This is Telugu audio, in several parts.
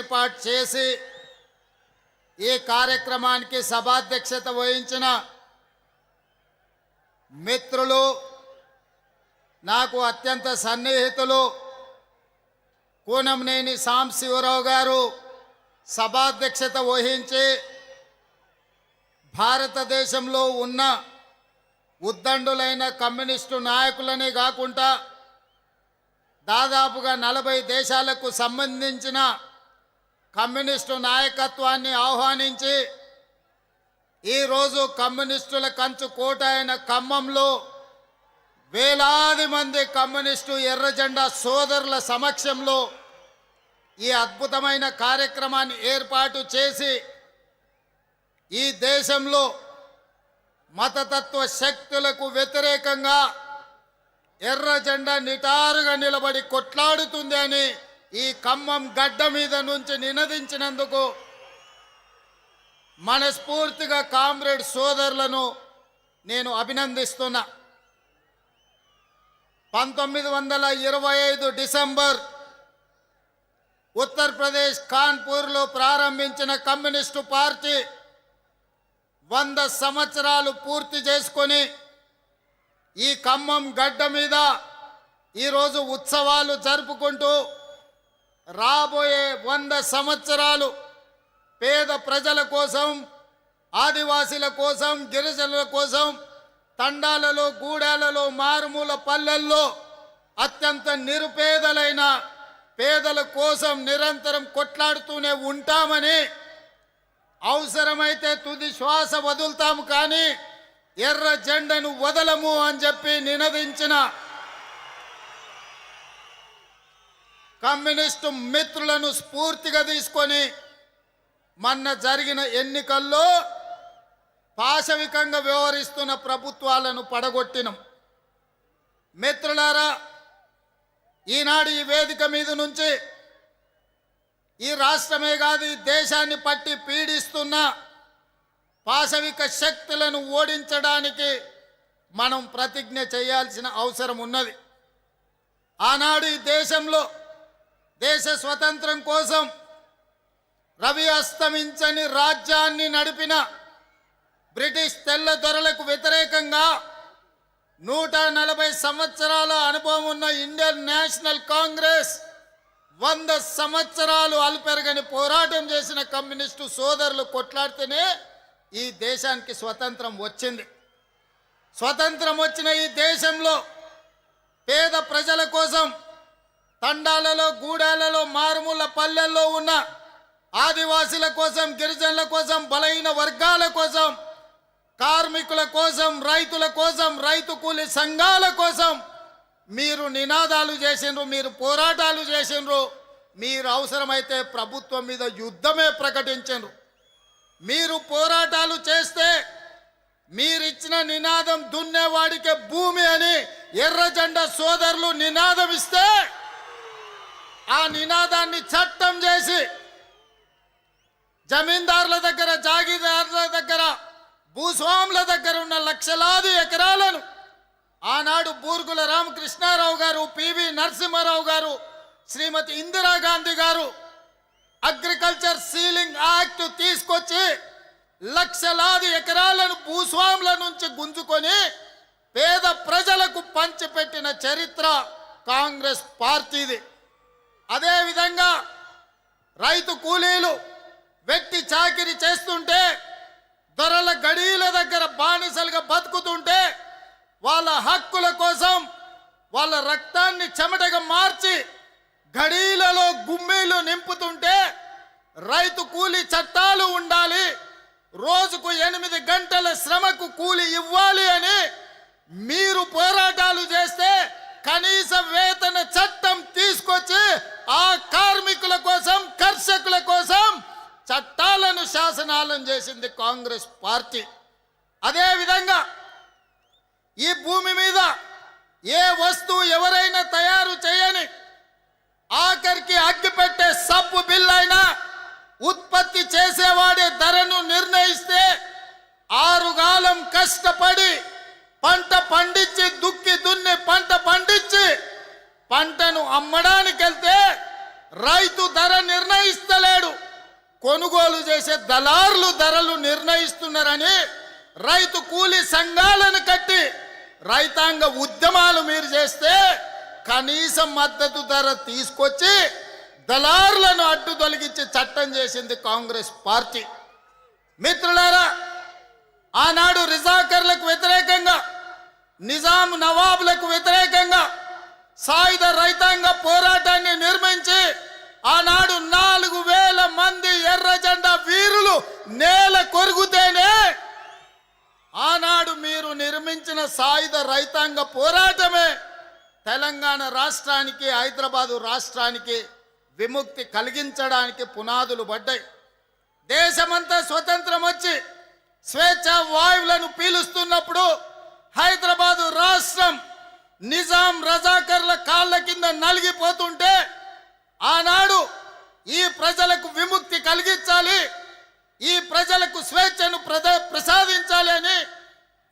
ఏర్పాటు చేసి ఈ కార్యక్రమానికి సభాధ్యక్షత వహించిన మిత్రులు, నాకు అత్యంత సన్నిహితులు కూనంనేని సాంబశివరావు గారు సభాధ్యక్షత వహించి భారతదేశంలో ఉన్న ఉద్దండులైన కమ్యూనిస్టు నాయకులనే కాకుండా దాదాపుగా 40 దేశాలకు సంబంధించిన కమ్యూనిస్టు నాయకత్వాన్ని ఆహ్వానించి ఈరోజు కమ్యూనిస్టుల కంచు కోట అయిన ఖమ్మంలో వేలాది మంది కమ్యూనిస్టు ఎర్రజెండా సోదరుల సమక్షంలో ఈ అద్భుతమైన కార్యక్రమాన్ని ఏర్పాటు చేసి ఈ దేశంలో మతతత్వ శక్తులకు వ్యతిరేకంగా ఎర్ర జెండా నిటారుగా నిలబడి కొట్లాడుతుంది అని ఈ ఖమ్మం గడ్డ మీద నుంచి నినదించినందుకు మనస్ఫూర్తిగా కామ్రేడ్ సోదరులను నేను అభినందిస్తున్నా. 1925 డిసెంబర్ ఉత్తరప్రదేశ్ కాన్పూర్లో ప్రారంభించిన కమ్యూనిస్టు పార్టీ 100 సంవత్సరాలు పూర్తి చేసుకొని ఈ ఖమ్మం గడ్డ మీద ఈరోజు ఉత్సవాలు జరుపుకుంటూ రాబోయే 100 సంవత్సరాలు పేద ప్రజల కోసం, ఆదివాసీల కోసం, గిరిజనుల కోసం తండాలలో, గూడాలలో, మారుమూల పల్లెల్లో అత్యంత నిరుపేదలైన పేదల కోసం నిరంతరం కొట్లాడుతూనే ఉంటామని, అవసరమైతే తుది శ్వాస వదులుతాము కానీ ఎర్ర జెండను వదలము అని చెప్పి నినదించిన కమ్యూనిస్టు మిత్రులను స్ఫూర్తిగా తీసుకొని మొన్న జరిగిన ఎన్నికల్లో పాశవికంగా వ్యవహరిస్తున్న ప్రభుత్వాలను పడగొట్టినం. మిత్రులారా, ఈనాడు ఈ వేదిక మీద నుంచి ఈ రాష్ట్రమే కాదు ఈ దేశాన్ని పట్టి పీడిస్తున్న పాశవిక శక్తులను ఓడించడానికి మనం ప్రతిజ్ఞ చేయాల్సిన అవసరం ఉన్నది. ఆనాడు ఈ దేశంలో దేశ స్వతంత్రం కోసం రవి అస్తమించని రాజ్యాన్ని నడిపిన బ్రిటిష్ తెల్ల దొరలకు వ్యతిరేకంగా 140 సంవత్సరాల అనుభవం ఉన్న ఇండియన్ నేషనల్ కాంగ్రెస్ 100 సంవత్సరాలు అలుపెరగని పోరాటం చేసిన కమ్యూనిస్టు సోదరులు కొట్లాడితేనే ఈ దేశానికి స్వతంత్రం వచ్చింది. స్వతంత్రం వచ్చిన ఈ దేశంలో పేద ప్రజల కోసం తండాలలో, గూడాలలో, మారుమూల పల్లెల్లో ఉన్న ఆదివాసీల కోసం, గిరిజనుల కోసం, బలహీన వర్గాల కోసం, కార్మికుల కోసం, రైతుల కోసం, రైతు కూలి సంఘాల కోసం మీరు నినాదాలు చేసిండ్రు, మీరు పోరాటాలు చేసిండ్రు, మీరు అవసరమైతే ప్రభుత్వం మీద యుద్ధమే ప్రకటించండ్రు. మీరు పోరాటాలు చేస్తే మీరిచ్చిన నినాదం దున్నేవాడికే భూమి అని ఎర్ర జెండా సోదరులు నినాదం ఇస్తే ఆ నినాదాన్ని చట్టం చేసి జమీందారుల దగ్గర, జాగీదారుల దగ్గర, భూస్వాముల దగ్గర ఉన్న లక్షలాది ఎకరాలను ఆనాడు బూర్గుల రామకృష్ణారావు గారు, పివి నరసింహారావు గారు, శ్రీమతి ఇందిరాగాంధీ గారు అగ్రికల్చర్ సీలింగ్ యాక్ట్ తీసుకొచ్చి లక్షలాది ఎకరాలను భూస్వాముల నుంచి గుంజుకొని పేద ప్రజలకు పంచిపెట్టిన చరిత్ర కాంగ్రెస్ పార్టీది. అదేవిధంగా రైతు కూలీలు వెట్టి చాకిరి చేస్తుంటే, దొరల గడీల దగ్గర బానిసలుగా బతుకుతుంటే, వాళ్ళ హక్కుల కోసం వాళ్ళ రక్తాన్ని చెమటగా మార్చి గడీలలో గుమ్మీలు నింపుతుంటే రైతు కూలీ చట్టాలు ఉండాలి, రోజుకు 8 గంటల శ్రమకు కూలి ఇవ్వాలి అని మీరు పోరాటాలు చేస్తే కనీస వేతన చట్టం తీసుకొచ్చి ఆ కార్మికుల కోసం, కర్షకుల కోసం చట్టాలను, శాసనాలను చేసింది కాంగ్రెస్ పార్టీ. అదేవిధంగా ఈ భూమి మీద ఏ వస్తువు ఎవరైనా తయారు చేయని, ఆఖరికి అగ్గిపెట్టే సబ్బు బిల్లైనా ఉత్పత్తి చేసేవాడే ధరను నిర్ణయిస్తే 6 కాలం కష్టపడి పంట పండించి, దుక్కి దున్ని పంట పండించి పంటను అమ్మడానికి వెళ్తే రైతు ధర నిర్ణయిస్తలేడు. కొనుగోలు చేసే దళారులు ధరలు నిర్ణయిస్తున్నారని రైతు కూలీ సంఘాలను కట్టి రైతాంగ ఉద్యమాలు మీరు చేస్తే కనీస మద్దతు ధర తీసుకొచ్చి దళారులను అడ్డు తొలగించి చట్టం చేసింది కాంగ్రెస్ పార్టీ. మిత్రులారా, ఆనాడు రిజాకర్లకు వ్యతిరేకంగా, నిజాం నవాబులకు వ్యతిరేకంగా సాయుధ రైతాంగ పోరాటాన్ని నిర్మించి ఆనాడు 4,000 మంది ఎర్ర జెండా వీరులు నేల కొరుగుతేనే ఆనాడు మీరు నిర్మించిన సాయుధ రైతాంగ పోరాటమే తెలంగాణ రాష్ట్రానికి, హైదరాబాదు రాష్ట్రానికి విముక్తి కలిగించడానికి పునాదులు పడ్డాయి. దేశమంతా స్వతంత్రం వచ్చి స్వేచ్ఛ వాయువులను పీలుస్తున్నప్పుడు హైదరాబాదు రాష్ట్రం నిజాం రజాకర్ల కాళ్ళ కింద నలిగిపోతుంటే ఆనాడు ఈ ప్రజలకు విముక్తి కలిగించాలి, ఈ ప్రజలకు స్వేచ్ఛను ప్రసాదించాలి అని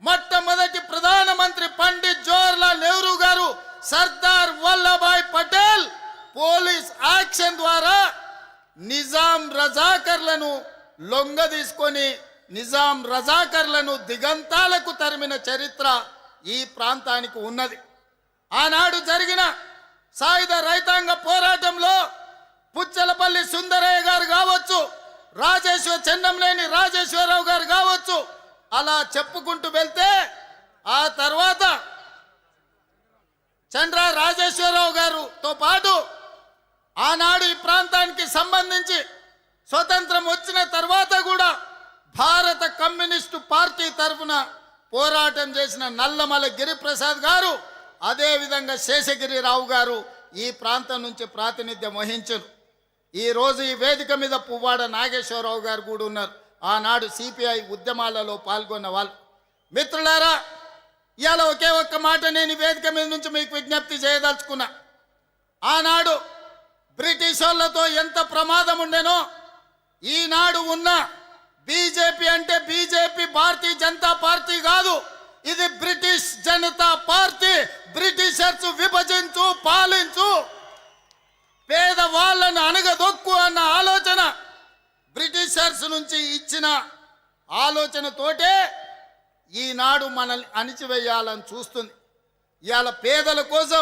మొట్టమొదటి ప్రధానమంత్రి పండిట్ జవహర్లాల్ నెహ్రూ గారు సర్దార్ వల్లభాయ్ పటేల్ పోలీస్ యాక్షన్ ద్వారా నిజాం రజాకర్లను లొంగ తీసుకొని నిజాం రజాకర్లను దిగంతాలకు తరిమిన చరిత్ర ఈ ప్రాంతానికి ఉన్నది. ఆనాడు జరిగిన సాయుధ రైతాంగ పోరాటంలో పుచ్చలపల్లి సుందరయ్య గారు కావచ్చు, చెన్నంనేని రాజేశ్వరరావు గారు కావచ్చు, అలా చెప్పుకుంటూ వెళ్తే ఆ తర్వాత చంద్ర రాజేశ్వరరావు గారుతో పాటు ఆనాడు ఈ ప్రాంతానికి సంబంధించి స్వతంత్రం వచ్చిన తర్వాత కూడా భారత కమ్యూనిస్టు పార్టీ తరఫున పోరాటం చేసిన నల్లమల గిరిప్రసాద్ గారు, అదేవిధంగా శేషగిరిరావు గారు ఈ ప్రాంతం నుంచి ప్రాతినిధ్యం వహించారు. ఈరోజు ఈ వేదిక మీద పువ్వాడ నాగేశ్వరరావు గారు కూడా ఉన్నారు, ఆనాడు సిపిఐ ఉద్యమాలలో పాల్గొన్న వాళ్ళు. మిత్రులారా, ఇవాళ ఒకే ఒక్క మాట నేను వేదిక మీద నుంచి మీకు విజ్ఞప్తి చేయదలుచుకున్నా. ఆనాడు బ్రిటిష్ వాళ్ళతో ఎంత ప్రమాదం ఉండేనో ఈనాడు ఉన్న బీజేపీ అంటే బీజేపీ భారతీయ జనతా పార్టీ కాదు, ఇది బ్రిటిష్ జనతా పార్టీ. బ్రిటిషర్స్ విభజించు, పాలించు, పేదవాళ్ళను అణగదొక్కు అన్న ఆలోచన బ్రిటిషర్స్ నుంచి ఇచ్చిన ఆలోచనతోటే ఈనాడు మనల్ని అణిచివేయాలని చూస్తుంది. ఇవాళ పేదల కోసం